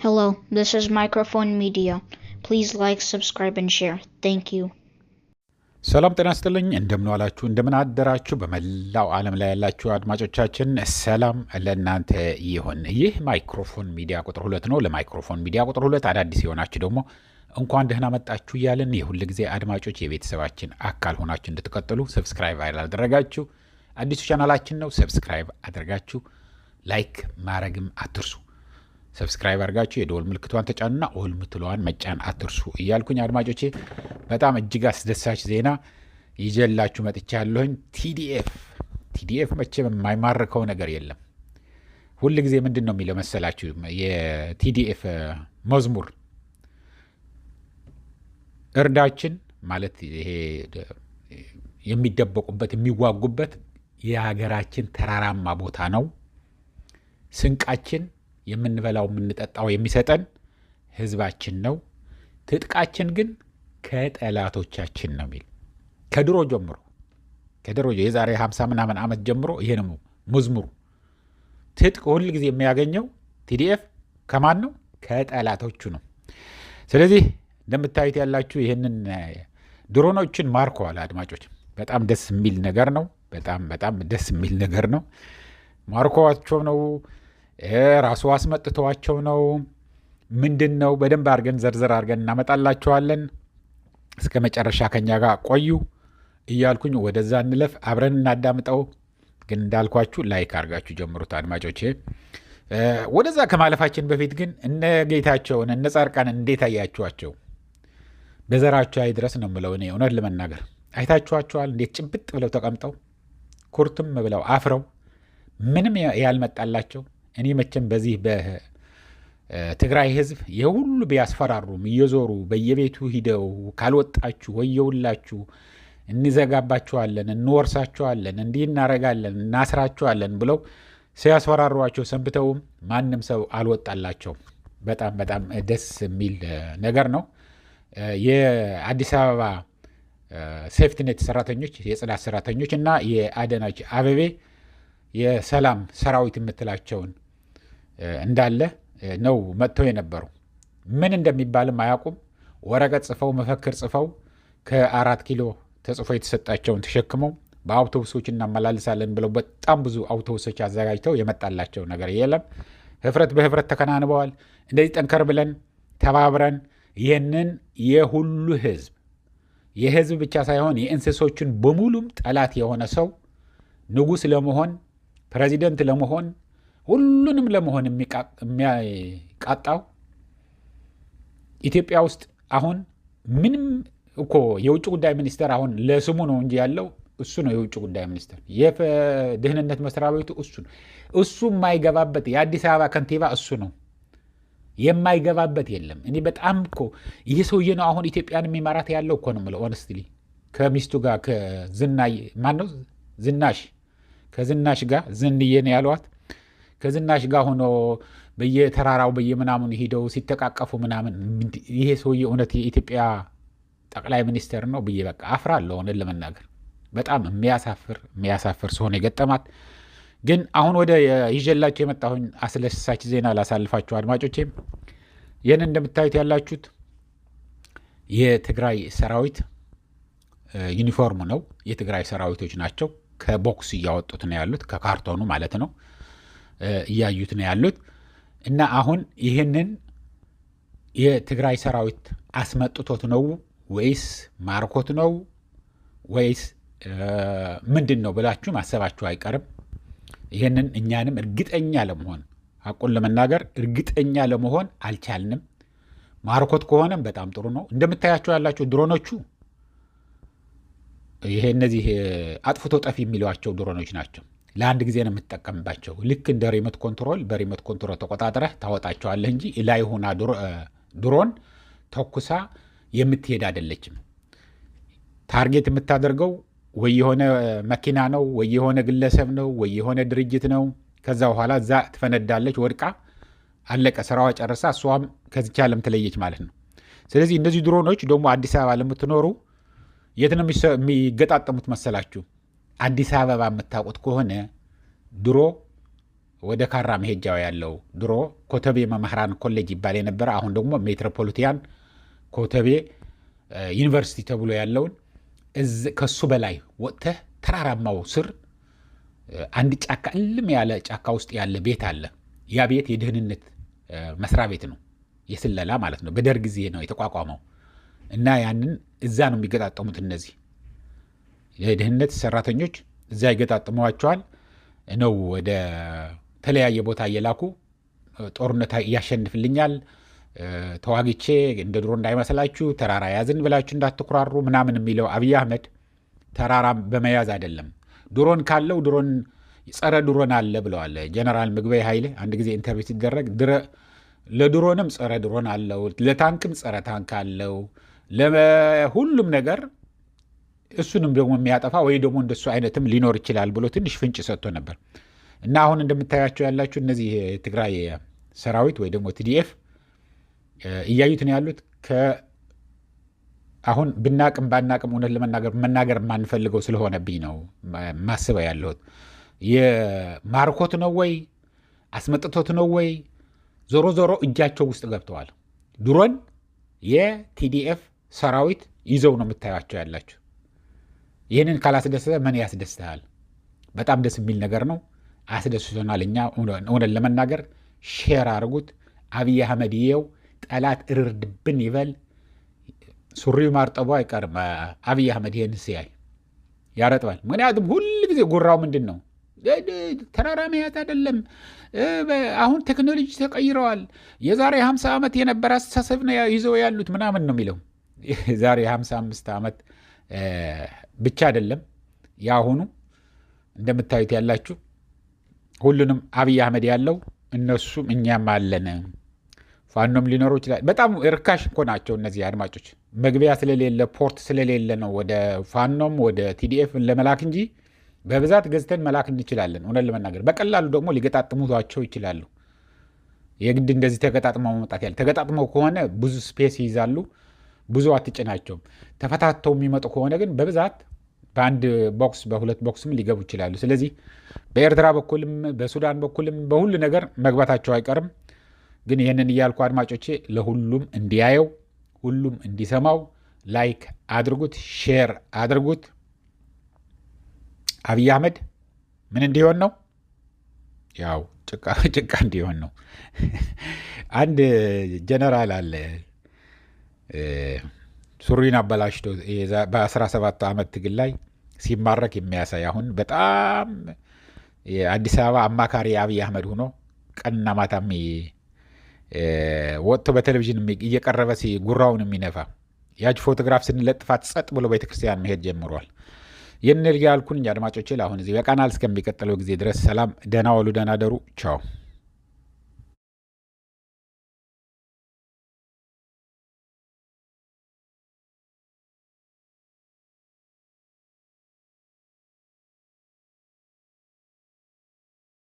Hello, this is Microphone Media. Please like, subscribe, and share. Thank you. ሰላም ጤና ይስጥልኝ። እንደምን ዋላችሁ፣ እንደምን አደራችሁ። በመላው ዓለም ላይ ያላችሁ አድማጮቻችን ሰላም ለእናንተ ይሁን። ይህ ማይክሮፎን ሚዲያ ቁጥር 2 ነው። ለማይክሮፎን ሚዲያ ቁጥር 2 አዳዲስ የሆናችሁ ደግሞ እንኳን ደህና መጣችሁ እያልን የሁል ጊዜ አድማጮች የቤተሰባችን አካል ሆናችሁ እንድትቀጥሉ ሰብስክራይብ ያላደረጋችሁ አዲሱ ቻናላችን ነው። ሰብስክራይብ አድርጋችሁ ላይክ ማድረግም አትርሱ። ሰብስክራይብ አድርጋችሁ የደወል ምልክቷን ተጫኑና ኦል ምትለዋን መጫን አትርሱ እያልኩኝ አድማጮቼ በጣም እጅግ አስደሳች ዜና ይዤላችሁ መጥቻለሁኝ። ቲዲኤፍ መቼም የማይማርከው ነገር የለም። ሁል ጊዜ ምንድን ነው የሚለው መሰላችሁ? የቲዲኤፍ መዝሙር እርዳችን ማለት ይሄ የሚደበቁበት የሚዋጉበት የሀገራችን ተራራማ ቦታ ነው። ስንቃችን የምንበላው የምንጠጣው የሚሰጠን ህዝባችን ነው። ትጥቃችን ግን ከጠላቶቻችን ነው የሚል ከድሮ የዛሬ 50 ምናምን ዓመት ጀምሮ ይሄ ነው መዝሙሩ። ትጥቅ ሁል ጊዜ የሚያገኘው ቲዲኤፍ ከማን ነው? ከጠላቶቹ ነው። ስለዚህ እንደምታዩት ያላችሁ ይህንን ድሮኖችን ማርከዋል አድማጮች። በጣም ደስ የሚል ነገር ነው። በጣም ደስ የሚል ነገር ነው። ማርኮዋቸው ነው፣ ራሱ አስመጥተዋቸው ነው። ምንድን ነው? በደንብ አድርገን ዘርዘር አድርገን እናመጣላቸዋለን። እስከ መጨረሻ ከኛ ጋር ቆዩ እያልኩኝ ወደዛ እንለፍ፣ አብረን እናዳምጠው። ግን እንዳልኳችሁ ላይክ አድርጋችሁ ጀምሩት አድማጮቼ። ወደዛ ከማለፋችን በፊት ግን እነ ጌታቸውን እነ ጻድቃን እንዴት አያችኋቸው? በዘራቸው አይድረስ ነው የምለው እኔ እውነት ለመናገር አይታችኋቸዋል? እንዴት ጭብጥ ብለው ተቀምጠው ኩርትም ብለው አፍረው ምንም ያልመጣላቸው። እኔ መቼም በዚህ በትግራይ ህዝብ የሁሉ ቢያስፈራሩም እየዞሩ በየቤቱ ሂደው ካልወጣችሁ ወየውላችሁ፣ እንዘጋባችኋለን፣ እንወርሳችኋለን፣ እንዲህ እናረጋለን፣ እናስራችኋለን ብለው ሲያስፈራሯቸው ሰንብተውም ማንም ሰው አልወጣላቸው። በጣም ደስ የሚል ነገር ነው። የአዲስ አበባ ሴፍቲኔት ሰራተኞች፣ የጽዳት ሰራተኞች እና የአዳነች አቤቤ የሰላም ሰራዊት የምትላቸውን እንዳለ ነው መጥተው የነበሩ። ምን እንደሚባልም አያውቁም። ወረቀት ጽፈው መፈክር ጽፈው ከ4 ኪሎ ተጽፎ የተሰጣቸውን ተሸክመው በአውቶቡሶች እናመላልሳለን ብለው በጣም ብዙ አውቶቡሶች አዘጋጅተው የመጣላቸው ነገር የለም። ህፍረት በህፍረት ተከናንበዋል። እንደዚህ ጠንከር ብለን ተባብረን ይህንን የሁሉ የህዝብ ብቻ ሳይሆን የእንስሶችን በሙሉም ጠላት የሆነ ሰው ንጉሥ ለመሆን ፕሬዚደንት ለመሆን ሁሉንም ለመሆን የሚቃጣው ኢትዮጵያ ውስጥ አሁን ምንም እኮ የውጭ ጉዳይ ሚኒስተር አሁን ለስሙ ነው እንጂ ያለው እሱ ነው የውጭ ጉዳይ ሚኒስተር። የደህንነት መስሪያ ቤቱ እሱ ነው። እሱ የማይገባበት የአዲስ አበባ ከንቲባ እሱ ነው። የማይገባበት የለም። እኔ በጣም እኮ ይህ ሰውዬ ነው አሁን ኢትዮጵያን የሚመራት ያለው እኮ ነው የምለው ሆነስትሊ። ከሚስቱ ጋር ማነው ከዝናሽ ጋር ዝንዬ ነው ያሏት። ከዝናሽ ጋር ሆኖ በየተራራው በየምናምኑ ሂደው ሲተቃቀፉ ምናምን። ይሄ ሰውዬ እውነት የኢትዮጵያ ጠቅላይ ሚኒስትር ነው ብዬ በቃ አፍራለሁ ሆነን ለመናገር። በጣም የሚያሳፍር ሲሆን የገጠማት። ግን አሁን ወደ ይዤላችሁ የመጣሁኝ አስደሳች ዜና ላሳልፋችሁ አድማጮቼ። ይህን እንደምታዩት ያላችሁት የትግራይ ሰራዊት ዩኒፎርም ነው። የትግራይ ሰራዊቶች ናቸው። ከቦክስ እያወጡት ነው ያሉት፣ ከካርቶኑ ማለት ነው። እያዩት ነው ያሉት። እና አሁን ይህንን የትግራይ ሰራዊት አስመጥቶት ነው ወይስ ማርኮት ነው ወይስ ምንድን ነው ብላችሁ ማሰባችሁ አይቀርም። ይህንን እኛንም እርግጠኛ ለመሆን ሐቁን ለመናገር እርግጠኛ ለመሆን አልቻልንም። ማርኮት ከሆነም በጣም ጥሩ ነው። እንደምታያቸው ያላቸው ድሮኖቹ ይሄ እነዚህ አጥፍቶ ጠፊ የሚሏቸው ድሮኖች ናቸው። ለአንድ ጊዜ ነው የምትጠቀምባቸው። ልክ እንደ ሪሞት ኮንትሮል በሪሞት ኮንትሮል ተቆጣጥረህ ታወጣቸዋለህ እንጂ ላይ ሆና ድሮን ተኩሳ የምትሄድ አይደለችም። ታርጌት የምታደርገው ወይ የሆነ መኪና ነው ወይ የሆነ ግለሰብ ነው ወይ የሆነ ድርጅት ነው። ከዛ በኋላ እዛ ትፈነዳለች፣ ወድቃ አለቀ፣ ስራዋ ጨርሳ እሷም ከዚች ዓለም ትለየች ማለት ነው። ስለዚህ እነዚህ ድሮኖች ደግሞ አዲስ አበባ ለምትኖሩ የት ነው የሚገጣጠሙት መሰላችሁ? አዲስ አበባ የምታውቁት ከሆነ ድሮ ወደ ካራ መሄጃው ያለው ድሮ ኮተቤ መምህራን ኮሌጅ ይባል የነበረ አሁን ደግሞ ሜትሮፖሊታን ኮተቤ ዩኒቨርሲቲ ተብሎ ያለውን ከሱ በላይ ወጥተህ ተራራማው ስር አንድ ጫካ እልም ያለ ጫካ ውስጥ ያለ ቤት አለ። ያ ቤት የደህንነት መስሪያ ቤት ነው፣ የስለላ ማለት ነው። በደርግ ጊዜ ነው የተቋቋመው እና ያንን እዛ ነው የሚገጣጠሙት። እነዚህ የደህንነት ሰራተኞች እዛ ይገጣጥመዋቸዋል ነው ወደ ተለያየ ቦታ እየላኩ ጦርነት ያሸንፍልኛል ተዋግቼ እንደ ድሮ እንዳይመስላችሁ ተራራ ያዝን ብላችሁ እንዳትኩራሩ ምናምን የሚለው አብይ አህመድ ተራራ በመያዝ አይደለም። ድሮን ካለው ድሮን ጸረ ድሮን አለ ብለዋል ጀነራል ምግበይ ኃይሌ አንድ ጊዜ ኢንተርቪው ሲደረግ። ለድሮንም ጸረ ድሮን አለው፣ ለታንክም ጸረ ታንክ አለው፣ ለሁሉም ነገር እሱንም ደግሞ የሚያጠፋ ወይ ደግሞ እንደሱ አይነትም ሊኖር ይችላል ብሎ ትንሽ ፍንጭ ሰጥቶ ነበር። እና አሁን እንደምታያቸው ያላችሁ እነዚህ የትግራይ ሰራዊት ወይ ደግሞ ቲዲኤፍ እያዩት ነው ያሉት። አሁን ብናቅም ባናቅም እውነት መናገር የማንፈልገው ስለሆነብኝ ነው ማስበው ያለሁት። የማርኮት ነው ወይ አስመጥቶት ነው ወይ? ዞሮ ዞሮ እጃቸው ውስጥ ገብተዋል። ድሮን የቲዲኤፍ ሰራዊት ይዘው ነው የምታያቸው ያላችሁ። ይህንን ካላስደሰተ ምን ያስደስተሃል? በጣም ደስ የሚል ነገር ነው። አስደስቶናል። እኛ እውነት ለመናገር ሼር አድርጉት። አብይ አህመድ ይኸው ጠላት እርርድብን ይበል። ሱሪው ማርጠቡ አይቀርም። አብይ አህመድ ይህን ሲያይ ያረጥባል። ምክንያቱም ሁል ጊዜ ጉራው ምንድን ነው? ተራራ መያዝ አይደለም፣ አሁን ቴክኖሎጂ ተቀይረዋል፣ የዛሬ 50 ዓመት የነበረ አስተሳሰብ ነው ይዘው ያሉት ምናምን ነው የሚለው። ዛሬ 55 ዓመት ብቻ አይደለም የአሁኑ እንደምታዩት ያላችሁ ሁሉንም አብይ አህመድ ያለው እነሱም እኛም አለን። ፋኖም ሊኖሩ ይችላል። በጣም እርካሽ እኮ ናቸው እነዚህ አድማጮች። መግቢያ ስለሌለ ፖርት ስለሌለ ነው ወደ ፋኖም ወደ ቲዲኤፍ ለመላክ እንጂ በብዛት ገዝተን መላክ እንችላለን። እውነት ለመናገር በቀላሉ ደግሞ ሊገጣጥሙቷቸው ይችላሉ። የግድ እንደዚህ ተገጣጥመው መምጣት ያለ ተገጣጥመው ከሆነ ብዙ ስፔስ ይይዛሉ፣ ብዙ አትጭናቸውም። ተፈታተው የሚመጡ ከሆነ ግን በብዛት በአንድ ቦክስ በሁለት ቦክስም ሊገቡ ይችላሉ። ስለዚህ በኤርትራ በኩልም በሱዳን በኩልም በሁሉ ነገር መግባታቸው አይቀርም። ግን ይህንን እያልኩ አድማጮቼ ለሁሉም እንዲያየው ሁሉም እንዲሰማው ላይክ አድርጉት፣ ሼር አድርጉት። አብይ አህመድ ምን እንዲሆን ነው? ያው ጭቃ እንዲሆን ነው። አንድ ጀነራል አለ ሱሪን አበላሽቶ በ17 ዓመት ትግል ላይ ሲማረክ የሚያሳይ አሁን በጣም የአዲስ አበባ አማካሪ አብይ አህመድ ሆኖ ቀንና ማታም ወጥቶ በቴሌቪዥን እየቀረበ ጉራውን የሚነፋ ያች ፎቶግራፍ ስንለጥፋት ጸጥ ብሎ ቤተክርስቲያን መሄድ ጀምሯል። ይህን ያልኩኝ አድማጮቼ ለአሁን እዚህ በቃናል። እስከሚቀጥለው ጊዜ ድረስ ሰላም፣ ደህና ዋሉ፣ ደህና ደሩ። ቻው።